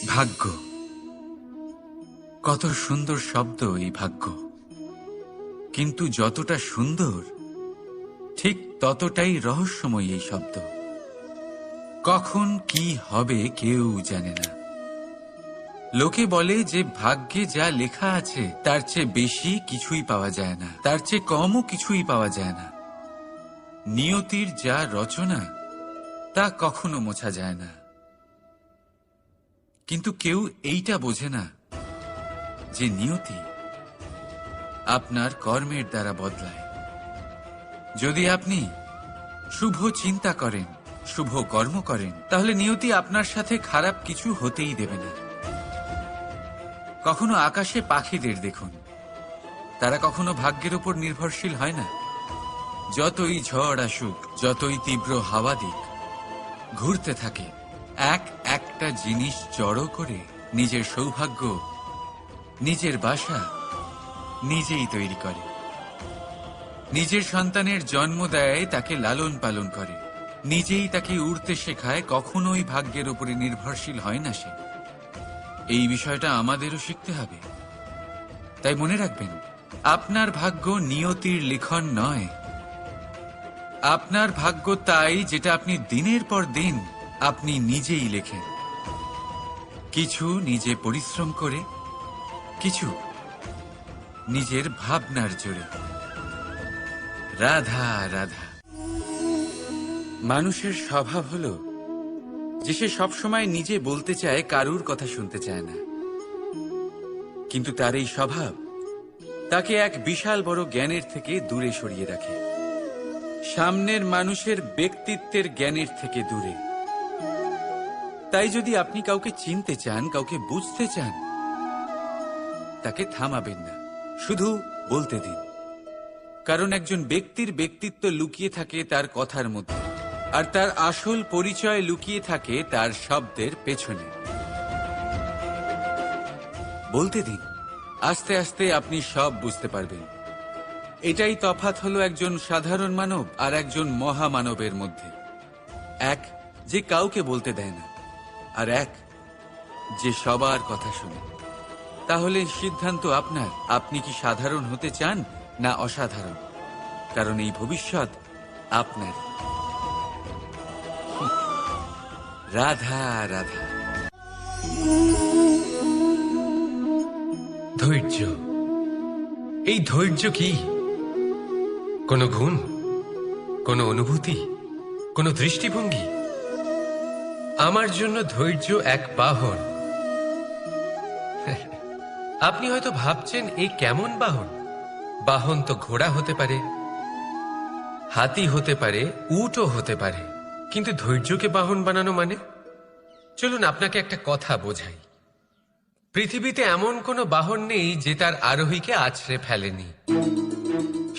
ভাগ্য, কত সুন্দর শব্দ এই ভাগ্য। কিন্তু যতটা সুন্দর ঠিক ততটাই রহস্যময় এই শব্দ। কখন কি হবে কেউ জানে না। লোকে বলে যে ভাগ্যে যা লেখা আছে তার চেয়ে বেশি কিছুই পাওয়া যায় না, তার চেয়ে কমও কিছুই পাওয়া যায় না। নিয়তির যা রচনা তা কখনো মোছা যায় না। কিন্তু কেউ এইটা বোঝে না যে নিয়তি আপনার কর্মের দ্বারা বদলায়। যদি আপনি শুভ চিন্তা করেন, শুভ কর্ম করেন, তাহলে নিয়তি আপনার সাথে খারাপ কিছু হতেই দেবে না। কখনো আকাশে পাখিদের দেখুন, তারা কখনো ভাগ্যের উপর নির্ভরশীল হয় না। যতই ঝড় আসুক, যতই তীব্র হাওয়া দিক, ঘুরতে থাকে, একটা জিনিস জড়ো করে নিজের সৌভাগ্য, নিজের বাসা নিজেই তৈরি করে। নিজের সন্তানের জন্ম দেয়, তাকে লালন পালন করে, নিজেই তাকে উড়তে শেখায়, কখনোই ভাগ্যের উপরে নির্ভরশীল হয় না সে। এই বিষয়টা আমাদেরও শিখতে হবে। তাই মনে রাখবেন, আপনার ভাগ্য নিয়তির লিখন নয়। আপনার ভাগ্য তাই যেটা আপনি দিনের পর দিন আপনি নিজেই লেখেন। কিছু নিজে পরিশ্রম করে, কিছু নিজের ভাবনার জোরে। রাধা রাধা। মানুষের স্বভাব হলো যে সে সবসময় নিজে বলতে চায়, কারুর কথা শুনতে চায় না। কিন্তু তার এই স্বভাব তাকে এক বিশাল বড় জ্ঞানের থেকে দূরে সরিয়ে রাখে, সামনের মানুষের ব্যক্তিত্বের জ্ঞানের থেকে দূরে। তাই যদি আপনি কাউকে চিনতে চান, কাউকে বুঝতে চান, তাকে থামাবেন না, শুধু বলতে দিন। কারণ একজন ব্যক্তির ব্যক্তিত্ব লুকিয়ে থাকে তার কথার মধ্যে, আর তার আসল পরিচয় লুকিয়ে থাকে তার শব্দের পেছনে। বলতে দিন, আস্তে আস্তে আপনি সব বুঝতে পারবেন। এটাই তফাৎ হলো একজন সাধারণ মানব আর একজন মহামানবের মধ্যে। এক যে কাউকে বলতে দেয় না, আর এক যে সবার কথা শুনে। তাহলে সিদ্ধান্ত আপনার, আপনি কি সাধারণ হতে চান না অসাধারণ? কারণ এই ভবিষ্যৎ আপনার। রাধা রাধা। ধৈর্য, এই ধৈর্য কি কোনো গুণ, কোনো অনুভূতি, কোনো দৃষ্টিভঙ্গি? আমার জন্য ধৈর্য এক বাহন। আপনি হয়তো ভাবছেন, এই কেমন বাহন? বাহন তো ঘোড়া হতে পারে, হাতি হতে পারে, উটও হতে পারে, কিন্তু ধৈর্যকে বাহন বানানো মানে? চলুন আপনাকে একটা কথা বোঝাই। পৃথিবীতে এমন কোনো বাহন নেই যে তার আরোহীকে আছড়ে ফেলেনি।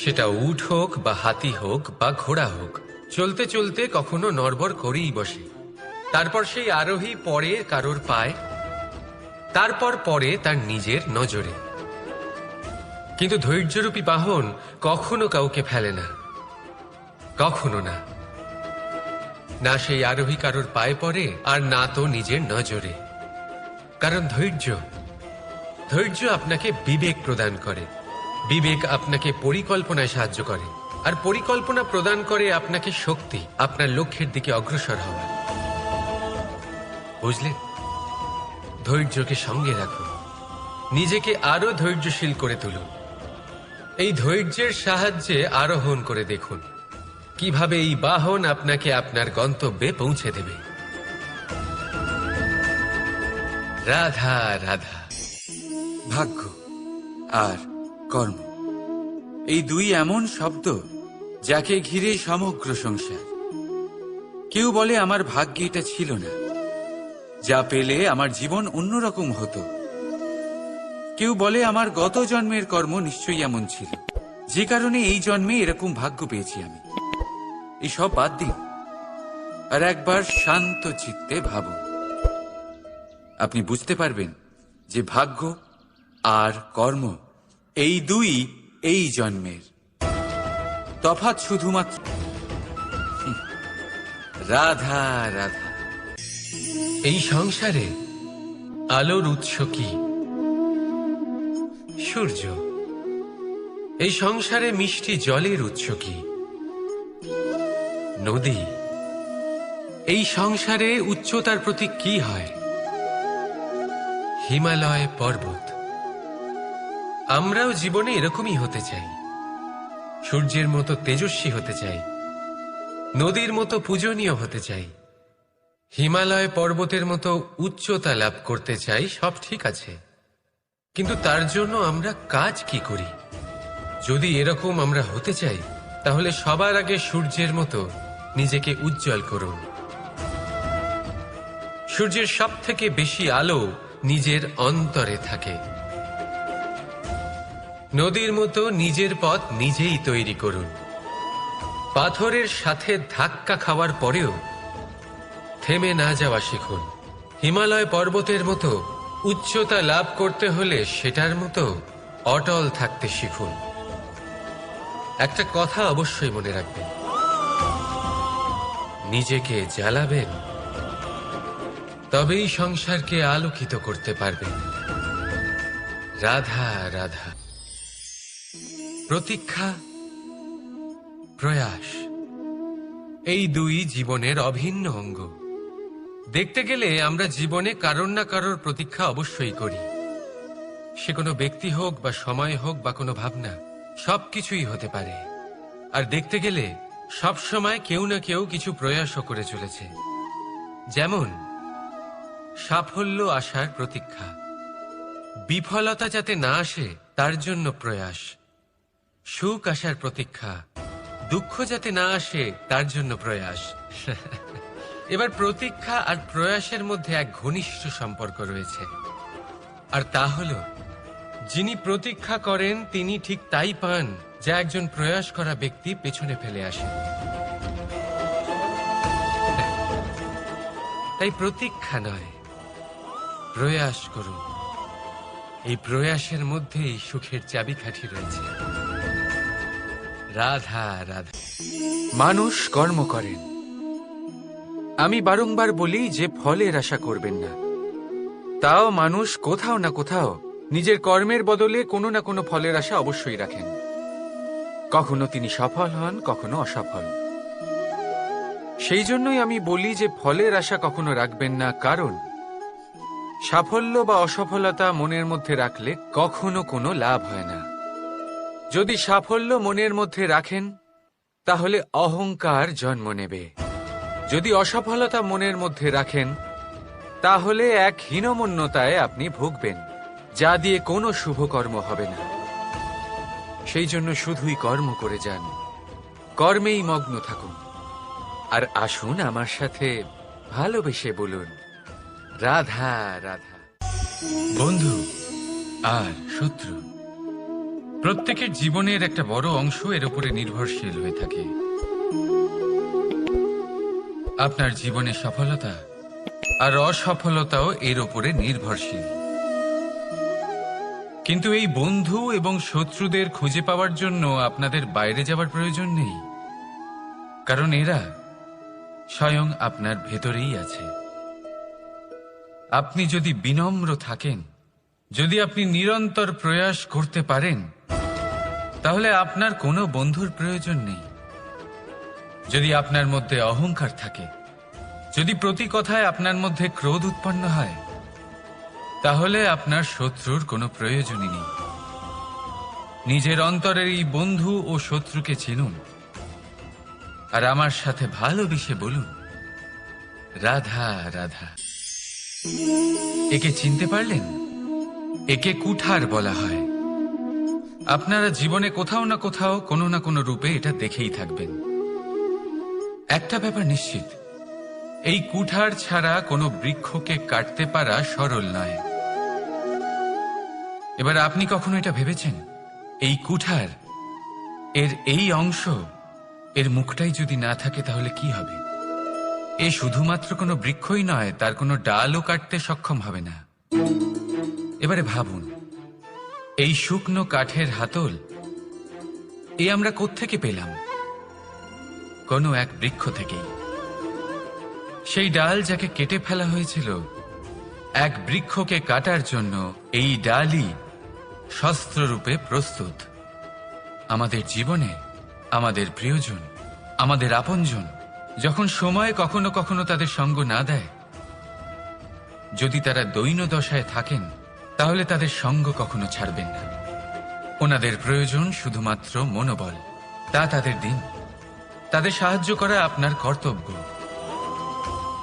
সেটা উট হোক বা হাতি হোক বা ঘোড়া হোক, চলতে চলতে কখনো নড়বড় করেই বসে। তারপর সেই আরোহী পড়ে কারোর পায়, তারপর পড়ে তার নিজের নজরে। কিন্তু ধৈর্যরূপী বাহন কখনো কাউকে ফেলে না, কখনো না। না সেই আরোহী কারোর পায়ে পড়ে, আর না তো নিজের নজরে। কারণ ধৈর্য আপনাকে বিবেক প্রদান করে, বিবেক আপনাকে পরিকল্পনায় সাহায্য করে, আর পরিকল্পনা প্রদান করে আপনাকে শক্তি, আপনার লক্ষ্যের দিকে অগ্রসর হওয়া। বুঝলেন? ধৈর্যকে সঙ্গে রাখুন, নিজেকে আরো ধৈর্যশীল করে তুলুন। এই ধৈর্যের সাহায্যে আরোহণ করে দেখুন কিভাবে এই বাহন আপনাকে আপনার গন্তব্যে পৌঁছে দেবে। রাধা রাধা। ভাগ্য আর কর্ম, এই দুই এমন শব্দ যাকে ঘিরে সমগ্র সংসার। কেউ বলে আমার ভাগ্যে এটা ছিল না, যা পেলে আমার জীবন অন্যরকম হতো। কেউ বলে আমার গত জন্মের কর্ম নিশ্চয়ই এমন ছিল, যে কারণে এই জন্মে এরকম ভাগ্য পেয়েছি আমি। এই সব বাদ দিন আর একবার শান্ত চিত্তে ভাবুন। আপনি বুঝতে পারবেন যে ভাগ্য আর কর্ম এই দুই এই জন্মের তফাৎ শুধুমাত্র। রাধা রাধা। এই সংসারে আলোর উৎস কি? সূর্য। এই সংসারে মিষ্টি জলের উৎস কি? নদী। এই সংসারে উচ্চতার প্রতীক কি হয়? হিমালয় পর্বত। আমরাও জীবনে এরকমই হতে চাই, সূর্যের মতো তেজস্বী হতে চাই, নদীর মতো পূজনীয় হতে চাই, হিমালয় পর্বতের মতো উচ্চতা লাভ করতে চাই। সব ঠিক আছে, কিন্তু তার জন্য আমরা কাজ কি করি? যদি এরকম আমরা হতে চাই, তাহলে সবার আগে সূর্যের মতো নিজেকে উজ্জ্বল করুন। সূর্যের সব থেকে বেশি আলো নিজের অন্তরে থাকে। নদীর মতো নিজের পথ নিজেই তৈরি করুন। পাথরের সাথে ধাক্কা খাওয়ার পরেও থেমে না যাওয়া শিখুন। হিমালয় পর্বতের মতো উচ্চতা লাভ করতে হলে সেটার মতো অটল থাকতে শিখুন। একটা কথা অবশ্যই মনে রাখবেন, নিজেকে জ্বালাবেন, তবেই সংসারকে আলোকিত করতে পারবেন। রাধা রাধা। প্রতীক্ষা, প্রয়াস, এই দুই জীবনের অভিন্ন অঙ্গ। দেখতে গেলে আমরা জীবনে কারোর না কারোর প্রতীক্ষা অবশ্যই করি। সে কোনো ব্যক্তি হোক বা সময় হোক বা কোনো ভাবনা, সবকিছুই হতে পারে। আর দেখতে গেলে সব সময় কেউ না কেউ কিছু প্রয়াসও করে চলেছে। যেমন সাফল্য আসার প্রতীক্ষা, বিফলতা যাতে না আসে তার জন্য প্রয়াস, সুখ আসার প্রতীক্ষা, দুঃখ যাতে না আসে তার জন্য প্রয়াস। এবার প্রতীক্ষা আর প্রয়াসের মধ্যে এক ঘনিষ্ঠ সম্পর্ক রয়েছে, আর তা হল যিনি প্রতীক্ষা করেন তিনি ঠিক তাই পান যা একজন প্রয়াস করা ব্যক্তি পেছনে ফেলে আসে। তাই প্রতীক্ষা নয়, প্রয়াস করুন। এই প্রয়াসের মধ্যেই সুখের চাবিকাঠি রয়েছে। রাধা রাধা। মানুষ কর্ম করেন। আমি বারংবার বলি যে ফলের আশা করবেন না। তাও মানুষ কোথাও না কোথাও নিজের কর্মের বদলে কোনো না কোনো ফলের আশা অবশ্যই রাখেন। কখনো তিনি সফল হন, কখনো অসফল। সেই জন্যই আমি বলি যে ফলের আশা কখনো রাখবেন না, কারণ সাফল্য বা অসফলতা মনের মধ্যে রাখলে কখনো কোনো লাভ হয় না। যদি সাফল্য মনের মধ্যে রাখেন তাহলে অহংকার জন্ম নেবে। যদি অসফলতা মনের মধ্যে রাখেন তাহলে এক হীনমন্যতায় আপনি ভুগবেন, যা দিয়ে কোনো শুভকর্ম হবে না। সেই জন্য শুধুই কর্ম করে যান, কর্মেই মগ্ন থাকুন। আর আসুন আমার সাথে ভালোবেসে বলুন, রাধা রাধা। বন্ধু আর শত্রু, প্রত্যেকের জীবনের একটা বড় অংশ এর উপরে নির্ভরশীল হয়ে থাকে। আপনার জীবনে সফলতা আর অসফলতাও এর উপরে নির্ভরশীল। কিন্তু এই বন্ধু এবং শত্রুদের খুঁজে পাওয়ার জন্য আপনাদের বাইরে যাওয়ার প্রয়োজন নেই, কারণ এরা স্বয়ং আপনার ভেতরেই আছে। আপনি যদি বিনম্র থাকেন, যদি আপনি নিরন্তর প্রয়াস করতে পারেন, তাহলে আপনার কোনো বন্ধুর প্রয়োজন নেই। যদি আপনার মধ্যে অহংকার থাকে, যদি প্রতি কথায় আপনার মধ্যে ক্রোধ উৎপন্ন হয়, তাহলে আপনার শত্রুর কোনো প্রয়োজনই নেই। নিজের অন্তরের এই বন্ধু ও শত্রুকে চিনুন, আর আমার সাথে ভালোবেসে বলুন, রাধা রাধা। একে চিনতে পারলেন? একে কুঠার বলা হয়। আপনারা জীবনে কোথাও না কোথাও কোনো না কোনো রূপে এটা দেখেই থাকবেন। একটা ব্যাপার নিশ্চিত, এই কুঠার ছাড়া কোনো বৃক্ষকে কাটতে পারা সরল নয়। এবার আপনি কখনো এটা ভেবেছেন, এই কুঠার, এর এই অংশ, এর মুখটাই যদি না থাকে তাহলে কি হবে? এ শুধুমাত্র কোনো বৃক্ষই নয়, তার কোনো ডালও কাটতে সক্ষম হবে না। এবারে ভাবুন, এই শুকনো কাঠের হাতল এ আমরা কোত্থেকে পেলাম? কোনো এক বৃক্ষ থেকেই। সেই ডাল যাকে কেটে ফেলা হয়েছিল এক বৃক্ষকে কাটার জন্য এই ডালই শস্ত্ররূপে প্রস্তুত। আমাদের জীবনে আমাদের প্রিয়জন, আমাদের আপনজন যখন সময় কখনো কখনো তাদের সঙ্গ না দেয়, যদি তারা দৈন্য দশায় থাকেন, তাহলে তাদের সঙ্গ কখনো ছাড়বেন না। ওনাদের প্রয়োজন শুধুমাত্র মনোবল। তা তাদের দিন। তাদের সাহায্য করা আপনার কর্তব্য।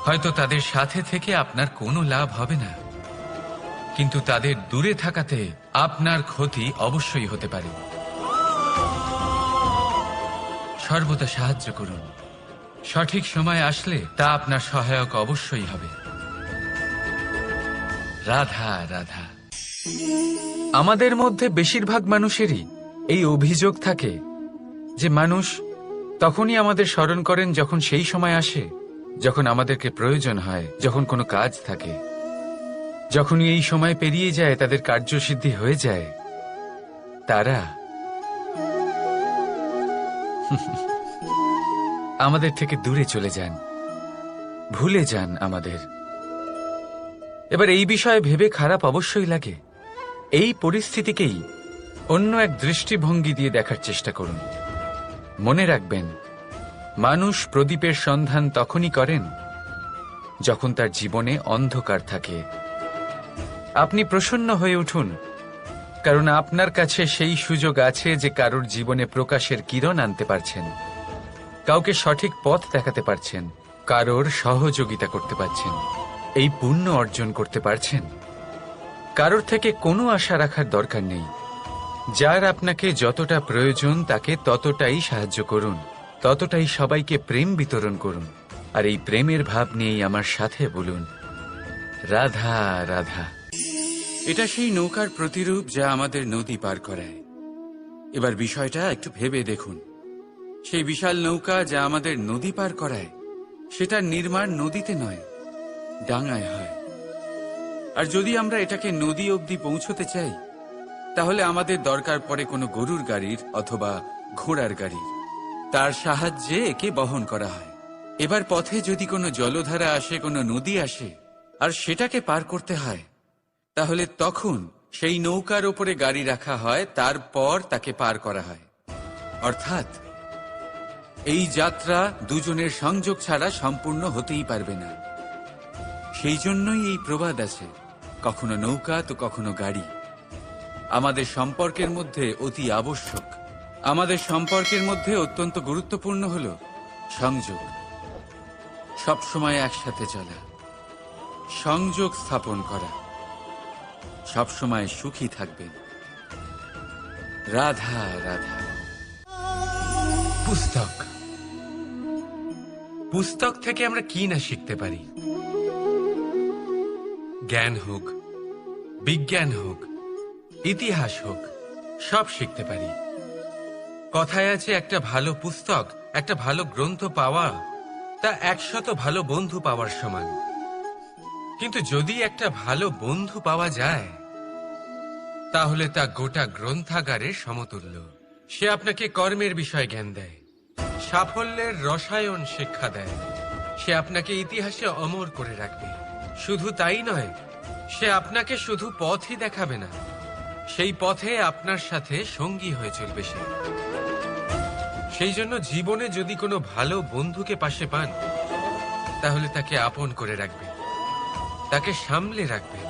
হয়তো তাদের সাথে থেকে আপনার কোনো লাভ হবে না, কিন্তু তাদের দূরে থাকাতে আপনার ক্ষতি অবশ্যই হতে পারে। সর্বদা সাহায্য করুন। সঠিক সময় আসলে তা আপনার সহায়ক অবশ্যই হবে। রাধা রাধা। আমাদের মধ্যে বেশিরভাগ মানুষেরই এই অভিযোগ থাকে যে মানুষ তখনই আমাদের স্মরণ করেন যখন সেই সময় আসে যখন আমাদেরকে প্রয়োজন হয়, যখন কোনো কাজ থাকে। যখনই এই সময় পেরিয়ে যায়, তাদের কার্যসিদ্ধি হয়ে যায়, তারা আমাদের থেকে দূরে চলে যান, ভুলে যান আমাদের। এবার এই বিষয়ে ভেবে খারাপ অবশ্যই লাগে। এই পরিস্থিতিকেই অন্য এক দৃষ্টিভঙ্গি দিয়ে দেখার চেষ্টা করুন। মনে রাখবেন, মানুষ প্রদীপের সন্ধান তখনই করেন যখন তার জীবনে অন্ধকার থাকে। আপনি প্রসন্ন হয়ে উঠুন, কারণ আপনার কাছে সেই সুযোগ আছে যে কারোর জীবনে প্রকাশের কিরণ আনতে পারছেন, কাউকে সঠিক পথ দেখাতে পারছেন, কারোর সহযোগিতা করতে পারছেন, এই পুণ্য অর্জন করতে পারছেন। কারোর থেকে কোনো আশা রাখার দরকার নেই। যার আপনাকে যতটা প্রয়োজন তাকে ততটাই সাহায্য করুন, ততটাই সবাইকে প্রেম বিতরণ করুন। আর এই প্রেমের ভাব নিয়েই আমার সাথে বলুন, রাধা রাধা। এটা সেই নৌকার প্রতিরূপ যা আমাদের নদী পার করায়। এবার বিষয়টা একটু ভেবে দেখুন। সেই বিশাল নৌকা যা আমাদের নদী পার করায়, সেটার নির্মাণ নদীতে নয়, ডাঙায় হয়। আর যদি আমরা এটাকে নদী অবধি পৌঁছতে চাই, তাহলে আমাদের দরকার পড়ে কোনো গরুর গাড়ির অথবা ঘোড়ার গাড়ির। তার সাহায্যে একে বহন করা হয়। এবার পথে যদি কোনো জলধারা আসে, কোনো নদী আসে, আর সেটাকে পার করতে হয়, তাহলে তখন সেই নৌকার ওপরে গাড়ি রাখা হয়, তারপর তাকে পার করা হয়। অর্থাৎ এই যাত্রা দুজনের সংযোগ ছাড়া সম্পূর্ণ হতেই পারবে না। সেই জন্যই এই প্রবাদ আছে, কখনো নৌকা তো কখনো গাড়ি। আমাদের সম্পর্কের মধ্যে অতি আবশ্যক, আমাদের সম্পর্কের মধ্যে অত্যন্ত গুরুত্বপূর্ণ হল সংযোগ। সবসময় একসাথে চলা, সংযোগ স্থাপন করা। সবসময় সুখী থাকবেন। রাধা রাধা। পুস্তক, পুস্তক থেকে আমরা কি না শিখতে পারি। জ্ঞান হোক, বিজ্ঞান হোক, ইতিহাস হোক, সব শিখতে পারি। কথায় আছে, একটা ভালো পুস্তক, একটা ভালো গ্রন্থ পাওয়া তা 100 ভালো বন্ধু পাওয়ার সমান। কিন্তু যদি একটা ভালো বন্ধু পাওয়া যায়, তাহলে তা গোটা গ্রন্থাগারের সমতুল্য। সে আপনাকে কর্মের বিষয়ে জ্ঞান দেয়, সাফল্যের রসায়ন শিক্ষা দেয়। সে আপনাকে ইতিহাসে অমর করে রাখবে। শুধু তাই নয়, সে আপনাকে শুধু পথই দেখাবে না, সেই পথে আপনার সাথে সঙ্গী হয়ে চলবে সে। সেই জন্য জীবনে যদি কোনো ভালো বন্ধুকে পাশে পান, তাহলে তাকে আপন করে রাখবেন, তাকে সামলে রাখবেন।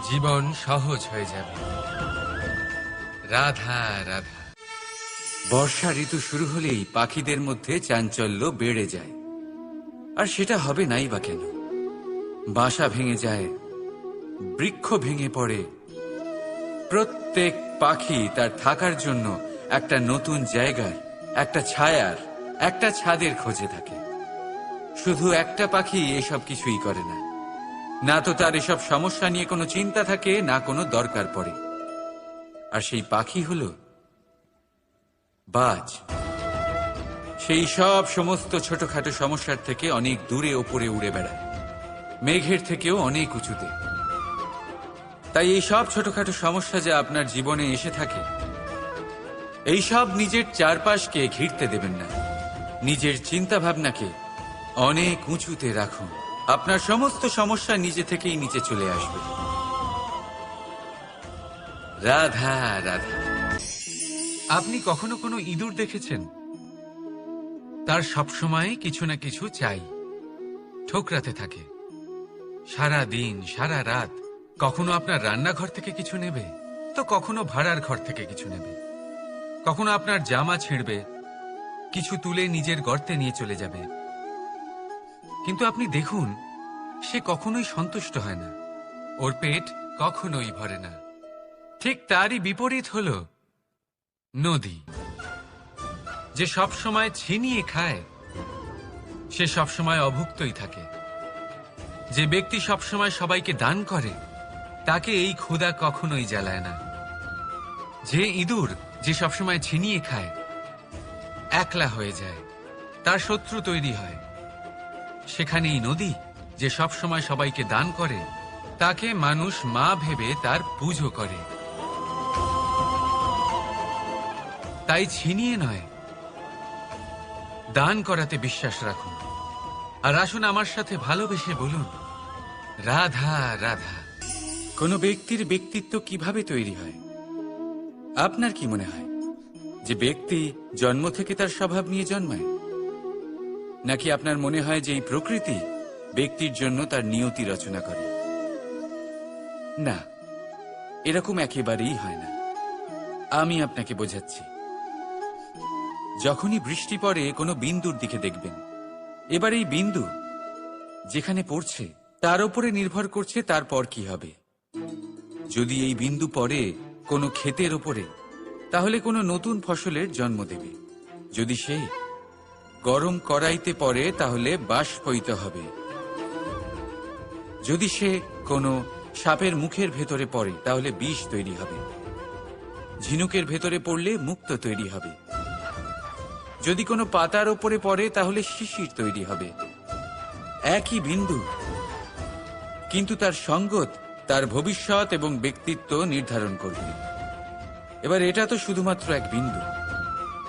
জীবন সহজ হয়ে যাবে। রাধা রাধা। বর্ষা ঋতু শুরু হলেই পাখিদের মধ্যে চাঞ্চল্য বেড়ে যায়। আর সেটা হবে নাই বা কেন? বাসা ভেঙে যায়, বৃক্ষ ভেঙে পড়ে। প্রত্যেক পাখি তার থাকার জন্য একটা নতুন জায়গার, একটা ছায়ার, একটা ছাদের খোঁজে থাকে। শুধু একটা পাখি এসব কিছুই করে না। না তো তার এসব সমস্যা নিয়ে কোনো চিন্তা থাকে, না কোনো দরকার পড়ে। আর সেই পাখি হলো বাজ। সেই সব সমস্ত ছোটখাটো সমস্যার থেকে অনেক দূরে ওপরে উড়ে বেড়ায়, মেঘের থেকেও অনেক উঁচুতে। তাই এই সব ছোটখাটো সমস্যা যা আপনার জীবনে এসে থাকে, এই সব নিজের চারপাশকে ঘিরতে দেবেন না। নিজের চিন্তা ভাবনাকে অনেক উঁচুতে রাখুন। আপনার সমস্ত সমস্যা নিজে থেকেই নিচে চলে আসবে। রাধা রাধা। আপনি কখনো কোনো ইঁদুর দেখেছেন? তার সবসময় কিছু না কিছু চাই, ঠোকরাতে থাকে সারা দিন সারা রাত। কখনো আপনার রান্নাঘর থেকে কিছু নেবে, তো কখনো ভাড়ার ঘর থেকে কিছু নেবে। কখনো আপনার জামা ছিঁড়বে, কিছু তুলে নিজের গর্তে নিয়ে চলে যাবে। কিন্তু আপনি দেখুন, সে কখনোই সন্তুষ্ট হয় না, ওর পেট কখনোই ভরে না। ঠিক তারই বিপরীত হল নদী, যে সব সময় ছিনিয়ে খায়, সে সব সময় অভুক্তই থাকে। যে ব্যক্তি সব সময় সবাইকে দান করে, তাকে এই ক্ষুধা কখনোই জ্বালায় না। যে ইঁদুর যে সবসময় ছিনিয়ে খায়, একলা হয়ে যায়, তার শত্রু তৈরি হয়। সেখানেই নদী, যে সবসময় সবাইকে দান করে, তাকে মানুষ মা ভেবে তার পুজো করে। তাই ছিনিয়ে নয়, দান করাতে বিশ্বাস রাখুন। আর আসুন আমার সাথে ভালোবেসে বলুন, রাধা রাধা। কোন ব্যক্তির ব্যক্তিত্ব কিভাবে তৈরি হয়? আপনার কি মনে হয় যে ব্যক্তি জন্ম থেকে তার স্বভাব নিয়ে জন্মায়, নাকি আপনার মনে হয় যে এই প্রকৃতি ব্যক্তির জন্য তার নিয়তি রচনা করে? না, এরকম একেবারেই হয় না। আমি আপনাকে বোঝাচ্ছি। যখনই বৃষ্টি পড়ে কোনো বিন্দুর দিকে দেখবেন। এবার এই বিন্দু যেখানে পড়ছে তার উপরে নির্ভর করছে তারপর কি হবে। যদি এই বিন্দু পড়ে কোনো ক্ষেতের ওপরে, তাহলে কোনো নতুন ফসলের জন্ম দেবে। যদি সে গরম কড়াইতে পড়ে, তাহলে বাষ্পীত হবে। যদি সে কোনো সাপের মুখের ভেতরে পড়ে, তাহলে বিষ তৈরি হবে। ঝিনুকের ভেতরে পড়লে মুক্তো তৈরি হবে। যদি কোনো পাতার ওপরে পড়ে, তাহলে শিশির তৈরি হবে। একই বিন্দু, কিন্তু তার সঙ্গত তার ভবিষ্যৎ এবং ব্যক্তিত্ব নির্ধারণ করবে। এবার এটা তো শুধুমাত্র এক বিন্দু,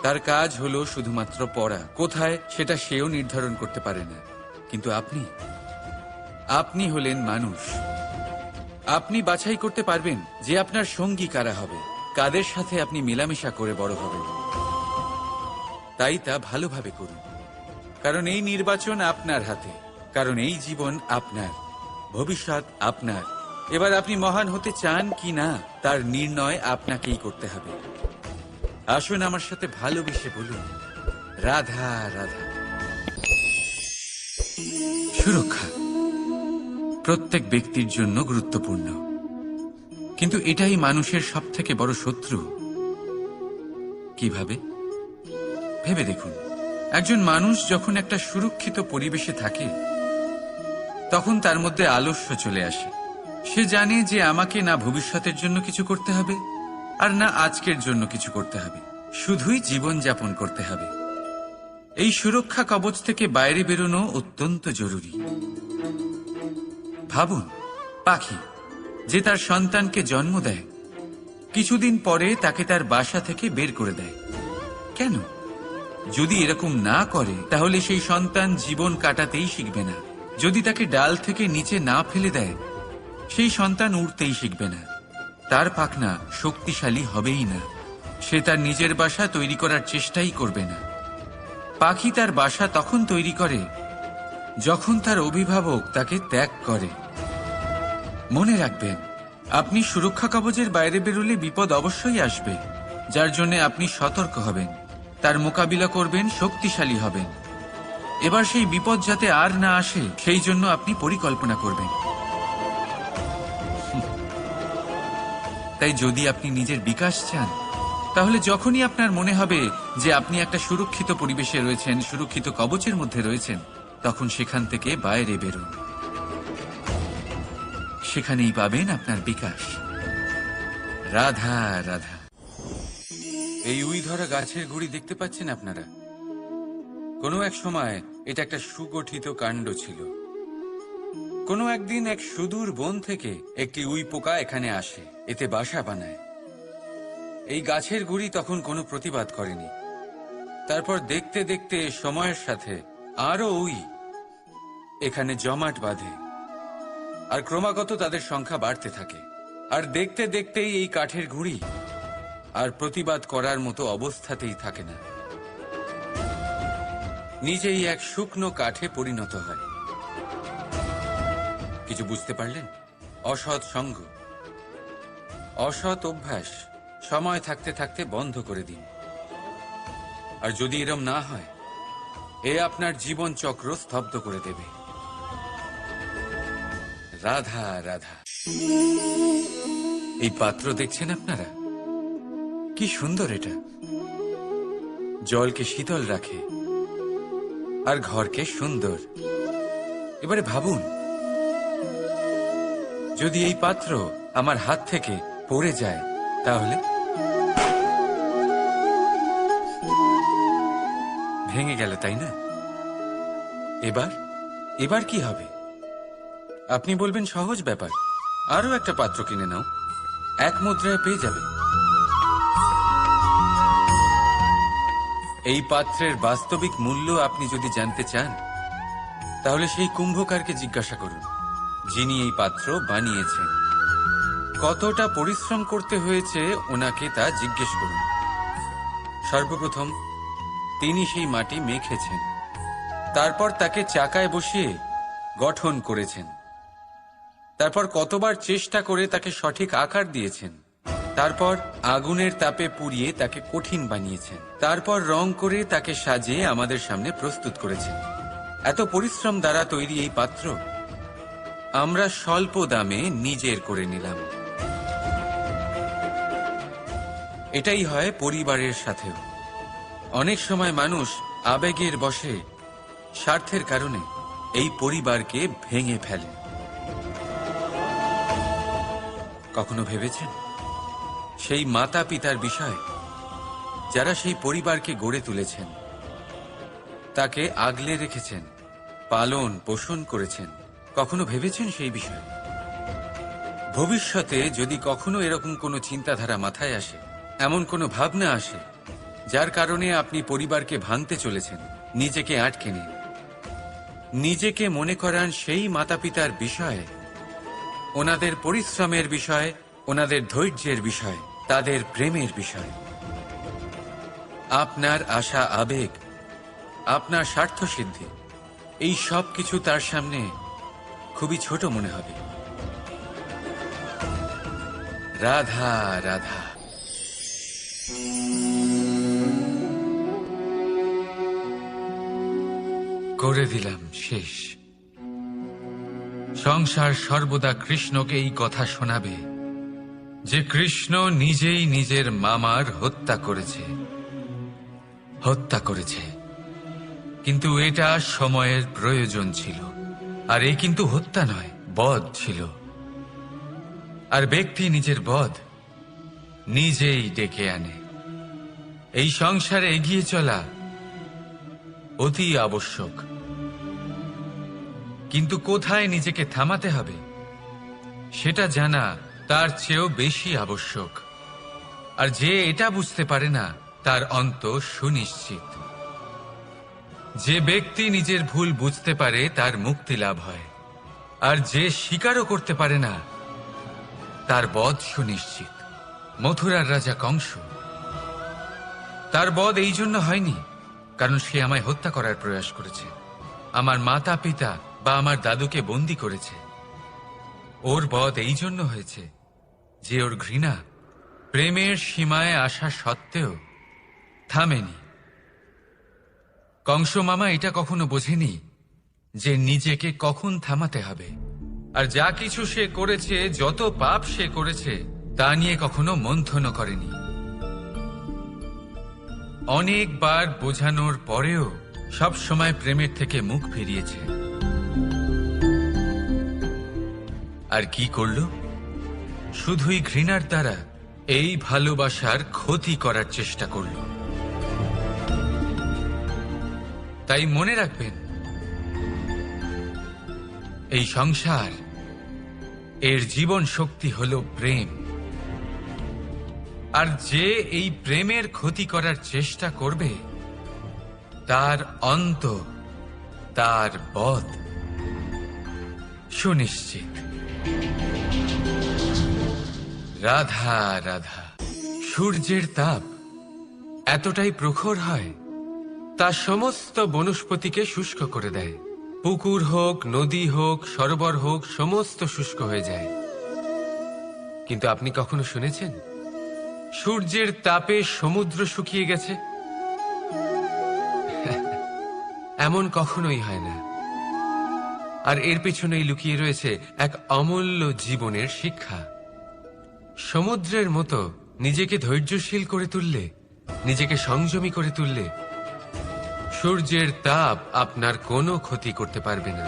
তার কাজ হলো শুধুমাত্র পড়া। কোথায় সেটা সেও নির্ধারণ করতে পারে না। কিন্তু আপনি হলেন মানুষ। আপনি বাছাই করতে পারবেন যে আপনার সঙ্গী কারা হবে, কাদের সাথে আপনি মেলামেশা করে বড় হবেন। তাই তা ভালোভাবে করুন, কারণ এই নির্বাচন আপনার হাতে, কারণ এই জীবন আপনার, ভবিষ্যৎ আপনার। এবার আপনি মহান হতে চান কি না, তার নির্ণয় আপনাকেই করতে হবে। আসুন আমার সাথে ভালোবেসে বলুন, রাধা রাধা। সুরক্ষা প্রত্যেক ব্যক্তির জন্য গুরুত্বপূর্ণ, কিন্তু এটাই মানুষের সবথেকে বড় শত্রু। কিভাবে? ভেবে দেখুন, একজন মানুষ যখন একটা সুরক্ষিত পরিবেশে থাকে, তখন তার মধ্যে আলস্য চলে আসে। সে জানে যে আমাকে না ভবিষ্যতের জন্য কিছু করতে হবে, আর না আজকের জন্য কিছু করতে হবে, শুধুই জীবন যাপন করতে হবে। এই সুরক্ষা কবচ থেকে বাইরে বেরোনো অত্যন্ত জরুরি। ভাবুন, পাখি যে তার সন্তানকে জন্ম দেয়, কিছুদিন পরে তাকে তার বাসা থেকে বের করে দেয়। কেন? যদি এরকম না করে, তাহলে সেই সন্তান জীবন কাটাতেই শিখবে না। যদি তাকে ডাল থেকে নিচে না ফেলে দেয়, সেই সন্তান উড়তেই শিখবে না। তার পাখনা শক্তিশালী হবেই না। সে তার নিজের বাসা তৈরি করার চেষ্টাই করবে না। পাখি তার বাসা তখন তৈরি করে যখন তার অভিভাবক তাকে ত্যাগ করে। মনে রাখবেন, আপনি সুরক্ষা কবচের বাইরে বেরোলে বিপদ অবশ্যই আসবে, যার জন্য আপনি সতর্ক হবেন, তার মোকাবিলা করবেন, শক্তিশালী হবেন। এবার সেই বিপদ যাতে আর না আসে, সেই জন্য আপনি পরিকল্পনা করবেন। তাই যদি আপনি নিজের বিকাশ চান, তাহলে যখনই আপনার মনে হবে যে আপনি একটা সুরক্ষিত পরিবেশে রয়েছেন, সুরক্ষিত কবচের মধ্যে রয়েছেন, তখন সেখান থেকে বাইরে বেরোন। সেখানেই পাবেন আপনার বিকাশ। রাধা রাধা। এই উই ধরা গাছের গুড়ি দেখতে পাচ্ছেন আপনারা? কোনো এক সময় এটা একটা সুগঠিত কাণ্ড ছিল। কোনো একদিন এক সুদূর বন থেকে একটি উই পোকা এখানে আসে, এতে বাসা বানায়। এই গাছের গুড়ি তখন কোনো প্রতিবাদ করেনি। তারপর দেখতে দেখতে সময়ের সাথে আরো উই এখানে জমাট বাঁধে আর ক্রমাগত তাদের সংখ্যা বাড়তে থাকে। আর দেখতে দেখতেই এই কাঠের গুঁড়ি আর প্রতিবাদ করার মতো অবস্থাতেই থাকে না, নিজেই এক শুকনো কাঠে পরিণত হয়। কিছু বুঝতে পারলেন? অসৎ সঙ্গ, অসৎ অভ্যাস সময় থাকতে থাকতে বন্ধ করে দিন। আর যদি এরম না হয়, এ আপনার জীবন চক্র স্তব্ধ করে দেবে। রাধা রাধা। এই পাত্র দেখছেন আপনারা? কি সুন্দর এটা! জলকে শীতল রাখে আর ঘরকে সুন্দর। এবারে ভাবুন, যদি এই পাত্র আমার হাত থেকে পড়ে যায় তাহলে? ভেঙে গেল, তাই না? এবার কি হবে? আপনি বলবেন সহজ ব্যাপার, আরো একটা পাত্র কিনে নাও, এক মুদ্রায় পেয়ে যাবে। এই পাত্রের বাস্তবিক মূল্য আপনি যদি জানতে চান, তাহলে সেই কুম্ভকারকে জিজ্ঞাসা করুন, যিনি এই পাত্র বানিয়েছেন। কতটা পরিশ্রম করতে হয়েছে ওনাকে তা জিজ্ঞেস করুন। সর্বপ্রথম তিনি সেই মাটি মেখেছেন, তারপর তাকে চাকায় বসিয়ে গঠন করেছেন, তারপর কতবার চেষ্টা করে তাকে সঠিক আকার দিয়েছেন, তারপর আগুনের তাপে পুড়িয়ে তাকে কঠিন বানিয়েছেন, তারপর রং করে তাকে সাজিয়ে আমাদের সামনে প্রস্তুত করেছেন। এত পরিশ্রম দ্বারা তৈরি এই পাত্র আমরা স্বল্প দামে নিজের করে নিলাম। এটাই হয় পরিবারের সাথেও। অনেক সময় মানুষ আবেগের বশে, স্বার্থের কারণে এই পরিবারকে ভেঙে ফেলে। কখনো ভেবেছেন সেই মাতা পিতার বিষয়, যারা সেই পরিবারকে গড়ে তুলেছেন, তাকে আগলে রেখেছেন, পালন পোষণ করেছেন? কখনো ভেবেছেন সেই বিষয়ে? ভবিষ্যতে যদি কখনো এরকম কোনো চিন্তাধারা মাথায় আসে, এমন কোনো ভাবনা আসে যার কারণে আপনি পরিবারকে ভাঙতে চলেছেন, নিজেকে আটকে নিন। নিজেকে মনে করান সেই মাতা পিতার বিষয়ে, ওনাদের পরিশ্রমের বিষয়, ওনাদের ধৈর্যের বিষয়, তাদের প্রেমের বিষয়। আপনার আশা আবেগ, আপনার স্বার্থসিদ্ধি, এই সব কিছু তার সামনে খুবই ছোট মনে হবে। রাধা রাধা। করে দিলাম শেষ। সংসার সর্বদা কৃষ্ণকে এই কথা শোনাবে যে কৃষ্ণ নিজেই নিজের মামার হত্যা করেছে। কিন্তু এটা সময়ের প্রয়োজন ছিল। আর এই কিন্তু হত্যা নয়, বধ ছিল। আর ব্যক্তি নিজের বধ নিজেই ডেকে আনে। এই সংসারে এগিয়ে চলা অতি আবশ্যক, কিন্তু কোথায় নিজেকে থামাতে হবে সেটা জানা তার চেয়েও বেশি আবশ্যক। আর যে এটা বুঝতে পারে না, তার অন্ত সুনিশ্চিত। যে ব্যক্তি নিজের ভুল বুঝতে পারে তার মুক্তি লাভ হয়, আর যে স্বীকারও করতে পারে না তার বধ সুনিশ্চিত। মথুরার রাজা কংস, তার বধ এই জন্য হয়নি কারণ সে আমায় হত্যা করার প্রয়াস করেছে, আমার মাতা পিতা বা আমার দাদুকে বন্দী করেছে। ওর বধ এই জন্য হয়েছে যে ওর ঘৃণা প্রেমের সীমায় আসা সত্ত্বেও থামেনি। কংস মামা এটা কখনো বোঝেনি যে নিজেকে কখন থামাতে হবে। আর যা কিছু সে করেছে, যত পাপ সে করেছে, তা নিয়ে কখনো মন্থনও করেনি। অনেকবার বোঝানোর পরেও সব সময় প্রেমের থেকে মুখ ফিরিয়েছে। আর কি করল? শুধুই ঘৃণার দ্বারা এই ভালোবাসার ক্ষতি করার চেষ্টা করল। তাই মনে রাখবেন, এই সংসার, এর জীবন শক্তি হল প্রেম। আর যে এই প্রেমের ক্ষতি করার চেষ্টা করবে, তার অন্ত, তার বধ সুনিশ্চিত। রাধা রাধা। সূর্যের তাপ এতটাই প্রখর হয়, তা সমস্ত বনস্পতিকে শুষ্ক করে দেয়। পুকুর হোক, নদী হোক, সরোবর হোক, সমস্ত শুষ্ক হয়ে যায়। কিন্তু আপনি কখনো শুনেছেন সূর্যের তাপে সমুদ্র শুকিয়ে গেছে? এমন কখনোই হয় না। আর এর পেছনেই লুকিয়ে রয়েছে এক অমূল্য জীবনের শিক্ষা। সমুদ্রের মতো নিজেকে ধৈর্যশীল করে তুললে, নিজেকে সংযমী করে তুললে, সূর্যের তাপ আপনার কোনো ক্ষতি করতে পারবে না।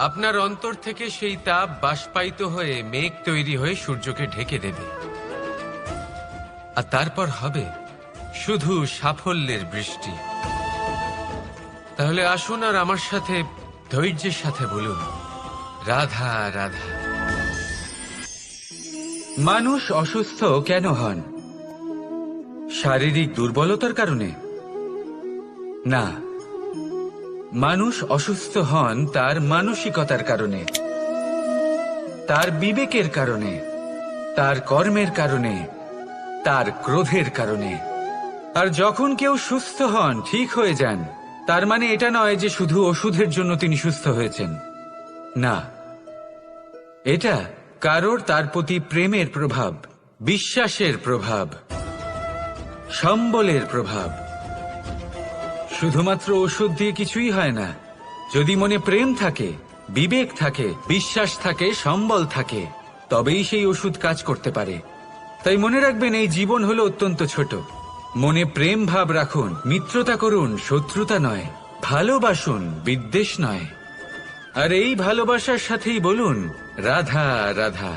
আপনার অন্তর থেকে সেই তাপ বাষ্পায়িত হয়ে মেঘ তৈরি হয়ে সূর্যকে ঢেকে দেবে, আর তারপর হবে শুধু সাফল্যের বৃষ্টি। তাহলে আসুন আর আমার সাথে ধৈর্যের সাথে বলুন, রাধা রাধা। মানুষ অসুস্থ কেন হন? শারীরিক দুর্বলতার কারণে? না, মানুষ অসুস্থ হন তার মানসিকতার কারণে, তার বিবেকের কারণে, তার কর্মের কারণে, তার ক্রোধের কারণে। আর যখন কেউ সুস্থ হন, ঠিক হয়ে যান, তার মানে এটা নয় যে শুধু ওষুধের জন্য তিনি সুস্থ হয়েছেন। না, এটা কারোর তার প্রতি প্রেমের প্রভাব, বিশ্বাসের প্রভাব, সম্বলের প্রভাব। শুধুমাত্র ওষুধ দিয়ে কিছুই হয় না। যদি মনে প্রেম থাকে, বিবেক থাকে, বিশ্বাস থাকে, সম্বল থাকে, তবেই সেই ওষুধ কাজ করতে পারে। তাই মনে রাখবেন, এই জীবন হলো অত্যন্ত ছোট। মনে প্রেম ভাব রাখুন, মিত্রতা করুন, শত্রুতা নয়। ভালোবাসুন, বিদ্বেষ নয়। আর এই ভালোবাসার সাথেই বলুন, রাধা রাধা।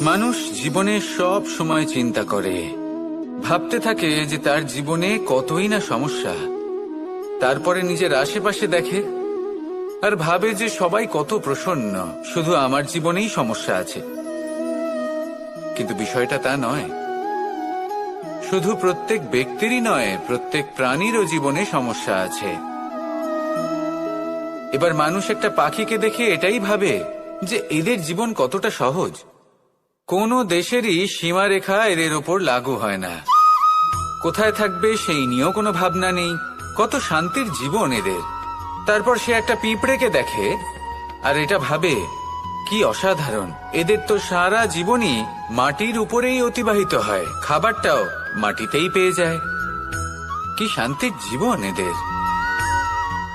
মানুষ জীবনে সব সময় চিন্তা করে, ভাবতে থাকে যে তার জীবনে কতই না সমস্যা। তারপরে নিজের আশেপাশে দেখে আর ভাবে যে সবাই কত প্রসন্ন, শুধু আমার জীবনেই সমস্যা আছে। কিন্তু বিষয়টা তা নয়। শুধু প্রত্যেক ব্যক্তিরই নয়, প্রত্যেক প্রাণীরও জীবনে সমস্যা আছে। এবার মানুষ একটা পাখিকে দেখে এটাই ভাবে যে এদের জীবন কতটা সহজ। কোনো দেশেরই সীমারেখা এদের ওপর লাগু হয় না। কোথায় থাকবে সেই নিয়েও কোনো ভাবনা নেই। কত শান্তির জীবন এদের। তারপর সে একটা পিঁপড়েকে দেখে আর এটা ভাবে, কি অসাধারণ, এদের তো সারা জীবনই মাটির উপরেই অতিবাহিত হয়, খাবারটাও মাটিতেই পেয়ে যায়। কি শান্তির জীবন এদের।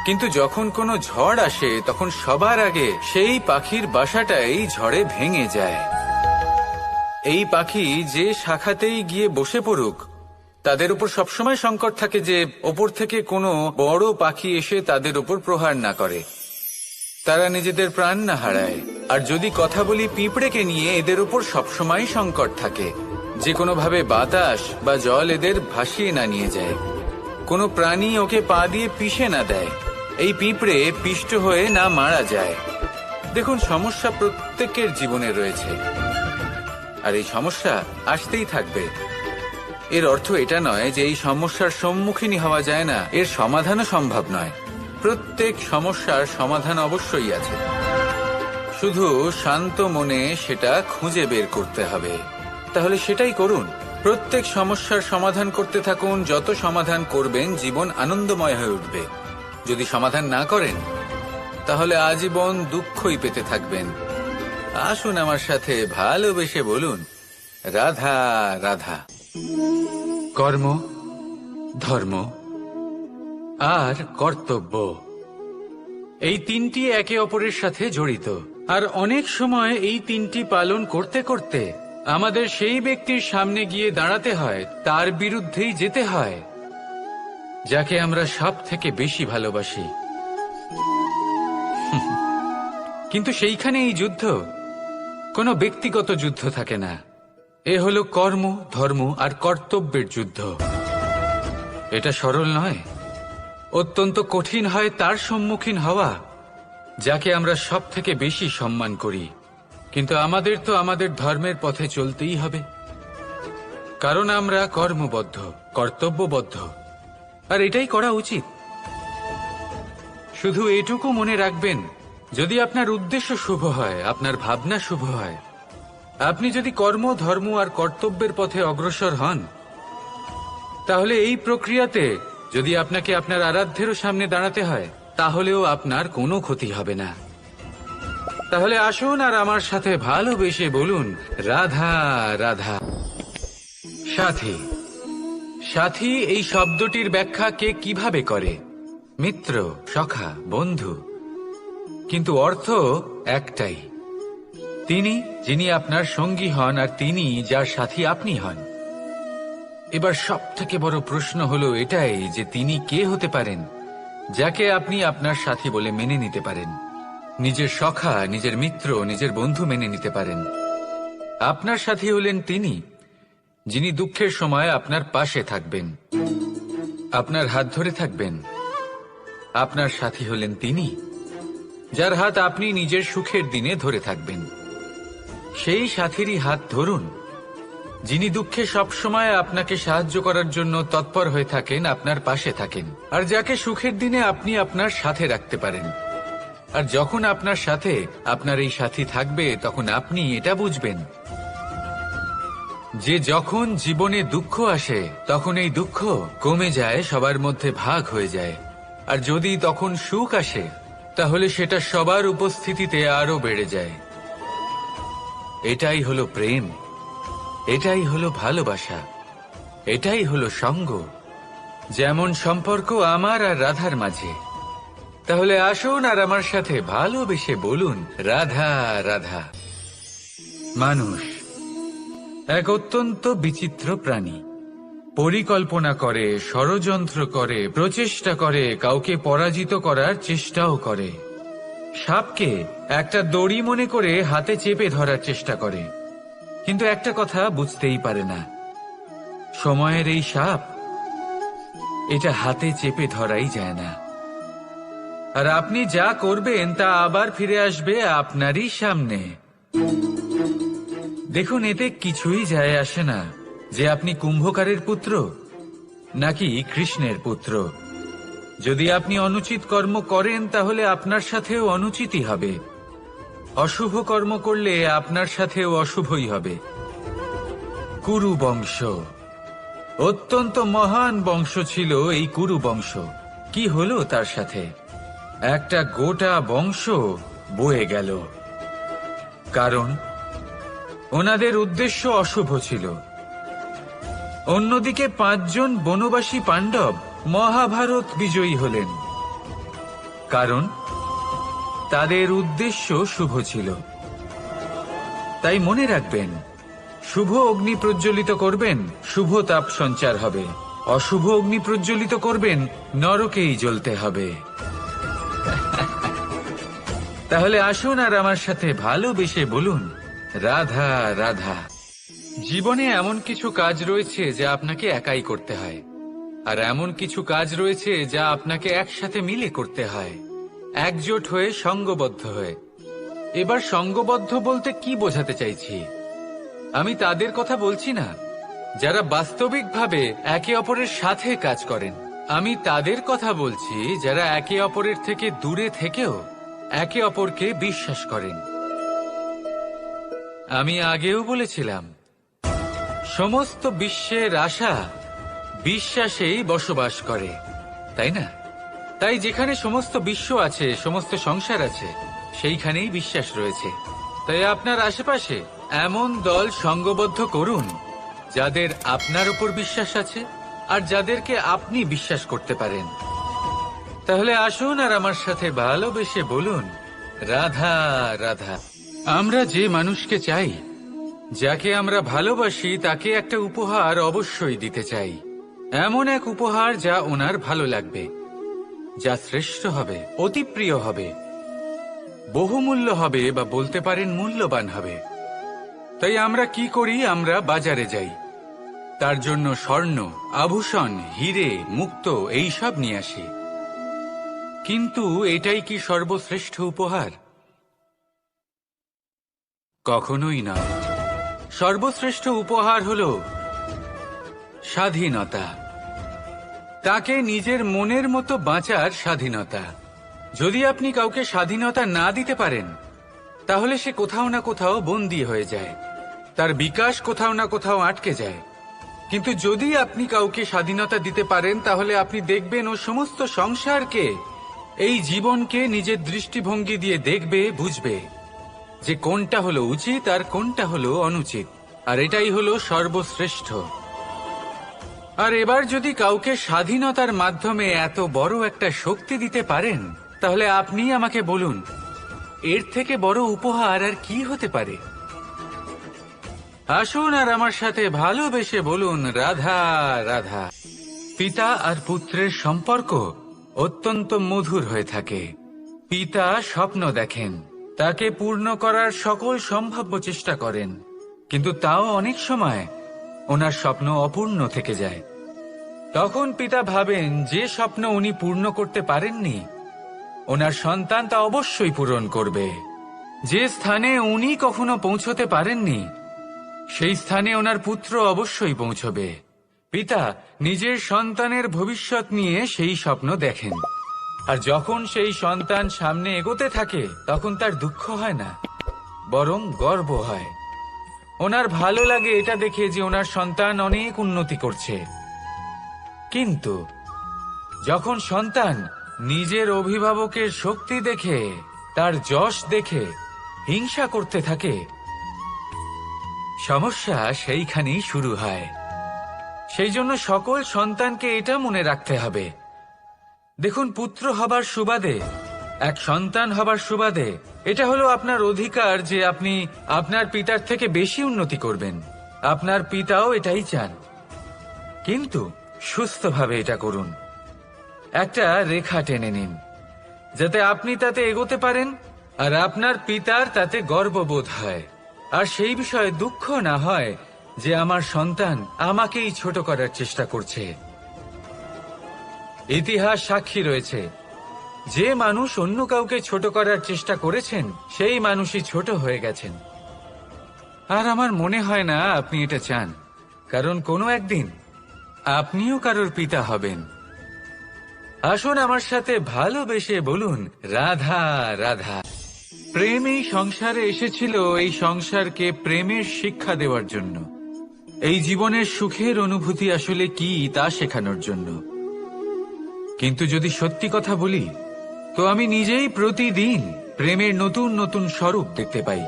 কিন্তু যখন কোনো ঝড় আসে, তখন সবার আগে সেই পাখির বাসাটাই ঝড়ে ভেঙে যায়। এই পাখি যে শাখাতেই গিয়ে বসে পড়ুক, তাদের উপর সবসময় সংকট থাকে যে ওপর থেকে কোনো বড় পাখি এসে তাদের উপর প্রহার না করে, তারা নিজেদের প্রাণ না হারায়। আর যদি কথা বলি পিঁপড়েকে নিয়ে, এদের উপর সবসময় সংকট থাকে যে কোনোভাবে বাতাস বা জল এদের ভাসিয়ে না নিয়ে যায়, কোনো প্রাণী ওকে পা দিয়ে পিষে না দেয়, এই পিঁপড়ে পিষ্ট হয়ে না মারা যায়। দেখুন, সমস্যা প্রত্যেকের জীবনে রয়েছে, আর এই সমস্যা আসতেই থাকবে। এর অর্থ এটা নয় যে এই সমস্যার সম্মুখীন হওয়া যায় না, এর সমাধানও সম্ভব নয়। প্রত্যেক সমস্যার সমাধান অবশ্যই আছে, শুধু শান্ত মনে সেটা খুঁজে বের করতে হবে। তাহলে সেটাই করুন, প্রত্যেক সমস্যার সমাধান করতে থাকুন। যত সমাধান করবেন, জীবন আনন্দময় হয়ে উঠবে। যদি সমাধান না করেন, তাহলে আজীবন দুঃখই পেতে থাকবেন। আসুন আমার সাথে ভালোবেসে বলুন, রাধা রাধা। কর্ম, ধর্ম আর কর্তব্য, এই তিনটি একে অপরের সাথে জড়িত। আর অনেক সময় এই তিনটি পালন করতে করতে আমাদের সেই ব্যক্তির সামনে গিয়ে দাঁড়াতে হয়, তার বিরুদ্ধেই যেতে হয়, যাকে আমরা সব থেকে বেশি ভালোবাসি। কিন্তু সেইখানে এই যুদ্ধ কোনো ব্যক্তিগত যুদ্ধ থাকে না। এ হলো কর্ম, ধর্ম আর কর্তব্যের যুদ্ধ। এটা সরল নয়, অত্যন্ত কঠিন হয় তার সম্মুখীন হওয়া যাকে আমরা সব থেকে বেশি সম্মান করি। কিন্তু আমাদের তো আমাদের ধর্মের পথে চলতেই হবে, কারণ আমরা কর্মবদ্ধ, কর্তব্যবদ্ধ, আর এটাই করা উচিত। শুধু এটুকু মনে রাখবেন, যদি আপনার উদ্দেশ্য শুভ হয়, আপনার ভাবনা শুভ হয়, আপনি যদি কর্ম, ধর্ম আর কর্তব্যের পথে অগ্রসর হন, তাহলে এই প্রক্রিয়াতে যদি আপনাকে আপনার আরাধ্যেরও সামনে দাঁড়াতে হয়, তাহলেও আপনার কোনো ক্ষতি হবে না। তাহলে আসুন আর আমার সাথে ভালোবেসে বলুন, রাধা রাধা। সাথী। সাথী এই শব্দটির ব্যাখ্যা কে কিভাবে করে? মিত্র, সখা, বন্ধু। কিন্তু অর্থ একটাই, তিনি যিনি আপনার সঙ্গী হন আর তিনি যার সাথী আপনি হন। এবার সব থেকে বড় প্রশ্ন হলো এটাই যে তিনি কে হতে পারেন যাকে আপনি আপনার সাথী বলে মেনে নিতে পারেন, নিজের সখা, নিজের মিত্র, নিজের বন্ধু মেনে নিতে পারেন। আপনার সাথী হলেন তিনি যিনি দুঃখের সময় আপনার পাশে থাকবেন, আপনার হাত ধরে থাকবেন। আপনার সাথী হলেন তিনি যার হাত আপনি নিজের সুখের দিনে ধরে থাকবেন। সেই সাথীরই হাত ধরুন যিনি দুঃখে সবসময় আপনাকে সাহায্য করার জন্য তৎপর হয়ে থাকেন, আপনার পাশে থাকেন, আর যাকে সুখের দিনে আপনি আপনার সাথে রাখতে পারেন। আর যখন আপনার সাথে আপনার এই সাথী থাকবে, তখন আপনি এটা বুঝবেন যে যখন জীবনে দুঃখ আসে, তখন এই দুঃখ কমে যায়, সবার মধ্যে ভাগ হয়ে যায়। আর যদি তখন সুখ আসে, তাহলে সেটা সবার উপস্থিতিতে আরো বেড়ে যায়। এটাই হলো প্রেম, এটাই হলো ভালোবাসা, এটাই হলো সঙ্গ, যেমন সম্পর্ক আমার আর রাধার মাঝে। তাহলে আসুন আর আমার সাথে ভালোবেসে বলুন, রাধা রাধা। মানুষ এক অত্যন্ত বিচিত্র প্রাণী। পরিকল্পনা করে, ষড়যন্ত্র করে, প্রচেষ্টা করে, কাউকে পরাজিত করার চেষ্টাও করে। সাপকে একটা দড়ি মনে করে হাতে চেপে ধরার চেষ্টা করে, কিন্তু একটা কথা বুঝতেই পারে না, সময়ের এই সাপ, এটা হাতে চেপে ধরাই যায় না। আর আপনি যা করবেন তা আবার ফিরে আসবে আপনারই সামনে। দেখুন, এতে কিছুই যায় আসে না যে আপনি কুম্ভকারের পুত্র নাকি কৃষ্ণের পুত্র। যদি আপনি অনুচিত কর্ম করেন, তাহলে আপনার সাথেও অনুচিতই হবে। অশুভ কর্ম করলে আপনার সাথেও অশুভই হবে। কুরু বংশ অত্যন্ত মহান বংশ ছিল। এই কুরু বংশ কি হলো তার সাথে? একটা গোটা বংশ বয়ে গেল, কারণ ওনাদের উদ্দেশ্য অশুভ ছিল। অন্যদিকে 5 জন বনবাসী পাণ্ডব মহাভারত বিজয়ী হলেন, কারণ তাদের উদ্দেশ্য শুভ ছিল। তাই মনে রাখবেন, শুভ অগ্নি প্রজ্বলিত করবেন, শুভ তাপ সঞ্চার হবে। অশুভ অগ্নি প্রজ্বলিত করবেন, নরকেই জ্বলতে হবে। তাহলে আসুন আর আমার সাথে ভালোবেসে বলুন, রাধা রাধা। জীবনে এমন কিছু কাজ রয়েছে যা আপনাকে একাই করতে হয়, আর এমন কিছু কাজ রয়েছে যা আপনাকে একসাথে মিলে করতে হয়, একজোট হয়ে, সঙ্গবদ্ধ হয়ে। এবার সঙ্গবদ্ধ বলতে কি বোঝাতে চাইছি? আমি তাদের কথা বলছি না যারা বাস্তবিকভাবে একে অপরের সাথে কাজ করেন। আমি তাদের কথা বলছি যারা একে অপরের থেকে দূরে থেকেও একে অপরকে বিশ্বাস করেন। আমি আগেও বলেছিলাম, সমস্ত বিশ্বের আশা বিশ্বাসেই বসবাস করে, তাই না? তাই যেখানে সমস্ত বিশ্ব আছে, সমস্ত সংসার আছে, সেইখানেই বিশ্বাস রয়েছে। তাই আপনার আশেপাশে এমন দল সঙ্গবদ্ধ করুন যাদের আপনার উপর বিশ্বাস আছে আর যাদেরকে আপনি বিশ্বাস করতে পারেন। তাহলে আসুন আর আমার সাথে ভালোবেসে বলুন, রাধা রাধা। আমরা যে মানুষকে চাই, যাকে আমরা ভালোবাসি, তাকে একটা উপহার অবশ্যই দিতে চাই। এমন এক উপহার যা ওনার ভালো লাগবে, যা শ্রেষ্ঠ হবে, অতি প্রিয় হবে, বহুমূল্য হবে, বা বলতে পারেন মূল্যবান হবে। তাই আমরা কি করি? আমরা বাজারে যাই, তার জন্য স্বর্ণ, আভূষণ, হিরে, মুক্ত এইসব নিয়ে আসি। কিন্তু এটাই কি সর্বশ্রেষ্ঠ উপহার? কখনোই না। সর্বশ্রেষ্ঠ উপহার হলো স্বাধীনতা, তাকে নিজের মনের মতো বাঁচার স্বাধীনতা। যদি আপনি কাউকে স্বাধীনতা না দিতে পারেন, তাহলে সে কোথাও না কোথাও বন্দী হয়ে যায়, তার বিকাশ কোথাও না কোথাও আটকে যায়। কিন্তু যদি আপনি কাউকে স্বাধীনতা দিতে পারেন, তাহলে আপনি দেখবেন ও সমস্ত সংসারকে, এই জীবনকে নিজের দৃষ্টিভঙ্গি দিয়ে দেখবে, বুঝবে যে কোনটা হলো উচিত আর কোনটা হলো অনুচিত, আর এটাই হলো সর্বশ্রেষ্ঠ। আর এবার যদি কাউকে স্বাধীনতার মাধ্যমে এত বড় একটা শক্তি দিতে পারেন, তাহলে আপনি আমাকে বলুন, এর থেকে বড় উপহার আর কি হতে পারে? আসুন আর আমার সাথে ভালোবেসে বলুন, রাধা রাধা। পিতা আর পুত্রের সম্পর্ক অত্যন্ত মধুর হয়ে থাকে। পিতা স্বপ্ন দেখেন, তাকে পূর্ণ করার সকল সম্ভাব্য চেষ্টা করেন, কিন্তু তাও অনেক সময় ওনার স্বপ্ন অপূর্ণ থেকে যায়। তখন পিতা ভাবেন যে স্বপ্ন উনি পূর্ণ করতে পারেননি, ওনার সন্তান তা অবশ্যই পূরণ করবে। যে স্থানে উনি কখনো পৌঁছতে পারেননি, সেই স্থানে ওনার পুত্র অবশ্যই পৌঁছবে। পিতা নিজের সন্তানের ভবিষ্যৎ নিয়ে সেই স্বপ্ন দেখেন, আর যখন সেই সন্তান সামনে এগোতে থাকে, তখন তার দুঃখ হয় না, বরং গর্ব হয়। ওনার ভালো লাগে এটা দেখে যে ওনার সন্তান অনেক উন্নতি করছে। কিন্তু যখন সন্তান নিজের অভিভাবকের শক্তি দেখে, তার যশ দেখে হিংসা করতে থাকে, সমস্যা সেইখানেই শুরু হয়। সেই জন্য সকল সন্তানকে এটা মনে রাখতে হবে, দেখুন, পুত্র হবার সুবাদে, এক সন্তান হবার সুবাদে এটা হলো আপনার অধিকার যে আপনি আপনার পিতার থেকে বেশি উন্নতি করবেন। আপনার পিতাও এটাই চান, কিন্তু সুস্থভাবে এটা করুন। একটা রেখা টেনে নিন, যাতে আপনি তাতে এগোতে পারেন আর আপনার পিতার তাতে গর্ববোধ হয়, আর সেই বিষয়ে দুঃখ না হয় যে আমার সন্তান আমাকেই ছোট করার চেষ্টা করছে। ইতিহাস সাক্ষী রয়েছে, যে মানুষ অন্য কাউকে ছোট করার চেষ্টা করেছেন, সেই মানুষই ছোট হয়ে গেছেন। আর আমার মনে হয় না আপনি এটা চান, কারণ কোনো একদিন আপনিও কারোর পিতা হবেন। আসুন আমার সাথে ভালোবেসে বলুন, রাধা রাধা। প্রেম এই সংসারে এসেছিল এই সংসারকে প্রেমের শিক্ষা দেওয়ার জন্য, এই জীবনের সুখের অনুভূতি আসলে কি তা শেখানোর জন্য। কিন্তু যদি সত্যি কথা বলি, তো আমি নিজেই প্রতিদিন প্রেমের নতুন নতুন স্বরূপ দেখতে পাই,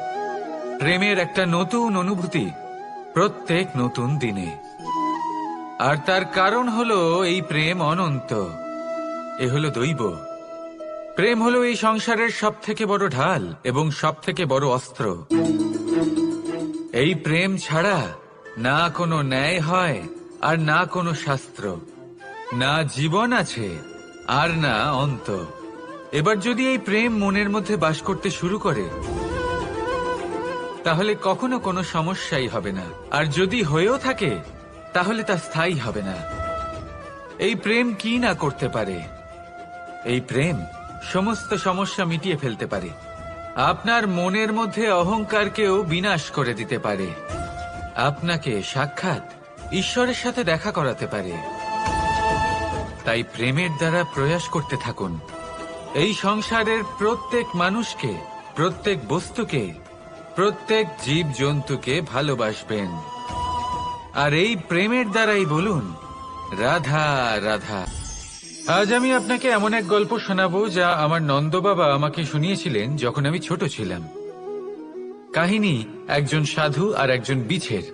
প্রেমের একটা নতুন অনুভূতি প্রত্যেক নতুন দিনে। আর তার কারণ হলো এই প্রেম অনন্ত, এ হলো দৈব। প্রেম হলো এই সংসারের সব থেকে বড় ঢাল এবং সব থেকে বড় অস্ত্র। এই প্রেম ছাড়া না কোনো ন্যায় হয় আর না কোনো শাস্ত্র, না জীবন আছে আর না অন্ত। এবার যদি এই প্রেম মনের মধ্যে বাস করতে শুরু করে, তাহলে কখনো কোনো সমস্যাই হবে না, আর যদি হয়েও থাকে তাহলে তা স্থায়ী হবে না। এই প্রেম কি না করতে পারে? এই প্রেম সমস্ত সমস্যা মিটিয়ে ফেলতে পারে, আপনার মনের মধ্যে অহংকারকেও বিনাশ করে দিতে পারে, আপনাকে সাক্ষাৎ ঈশ্বরের সাথে দেখা করাতে পারে। তাই প্রেমের দ্বারা প্রয়াস করতে থাকুন, এই সংসারের প্রত্যেক মানুষকে, প্রত্যেক বস্তুকে, প্রত্যেক জীব জন্তুকে ভালোবাসবেন। আর এই প্রেমের দ্বারাই বলুন, রাধা রাধা। আজ আমি আপনাকে এমন এক গল্প শোনাবো যা আমার নন্দ বাবা আমাকে শুনিয়েছিলেন যখন আমি ছোট ছিলাম। কাহিনী একজন সাধু আর একজন বিছের।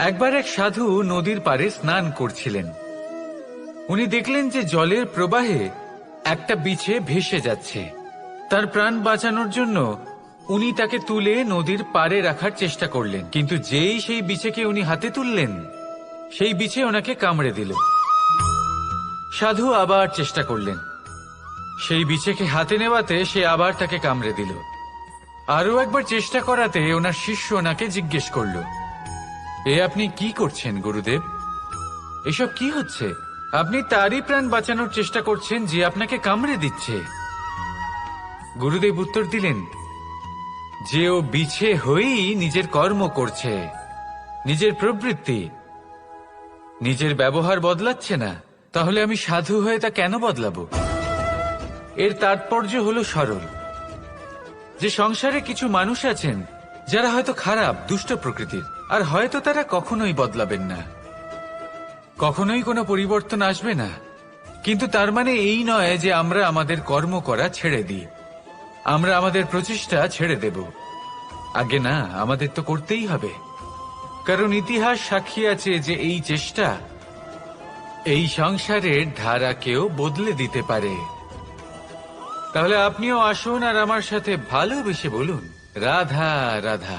একবার এক সাধু নদীর পাড়ে স্নান করছিলেন। উনি দেখলেন যে জলের প্রবাহে একটা বিছে ভেসে যাচ্ছে। তার প্রাণ বাঁচানোর জন্য উনি তাকে তুলে নদীর পাড়ে রাখার চেষ্টা করলেন, কিন্তু যেই সেই বিছেকে উনি হাতে তুললেন, সেই বিছে ওনাকে কামড়ে দিল। সাধু আবার চেষ্টা করলেন, সেই বিছেকে হাতে নেওয়াতে সে আবার তাকে কামড়ে দিল। আরো একবার চেষ্টা করাতে ওনার শিষ্য ওনাকে জিজ্ঞেস করল, এ আপনি কি করছেন গুরুদেব? এসব কি হচ্ছে? আপনি তারই প্রাণ বাঁচানোর চেষ্টা করছেন যে আপনাকে কামড়ে দিচ্ছে। গুরুদেব উত্তর দিলেন যে ও বিছে হয়েই নিজের কর্ম করছে, নিজের প্রবৃত্তি, নিজের ব্যবহার বদলাচ্ছে না। তাহলে আমি সাধু হয়ে তা কেন বদলাবো? এর তাৎপর্য হলো সরল, যে সংসারে কিছু মানুষ আছেন যারা হয়তো খারাপ, দুষ্ট প্রকৃতির, আর হয়তো তারা কখনোই বদলাবেন না, কখনোই কোনো পরিবর্তন আসবে না। কিন্তু তার মানে এই নয় যে আমরা আমাদের কর্ম করা ছেড়ে দিই, আমরা আমাদের প্রচেষ্টা ছেড়ে দেব। আগে না, আমাদের তো করতেই হবে, কারণ ইতিহাস সাক্ষী আছে যে এই চেষ্টা এই সংসারের ধারাকেও বদলে দিতে পারে। তাহলে আপনিও আসুন আর আমার সাথে ভালোবেসে বলুন, রাধা রাধা।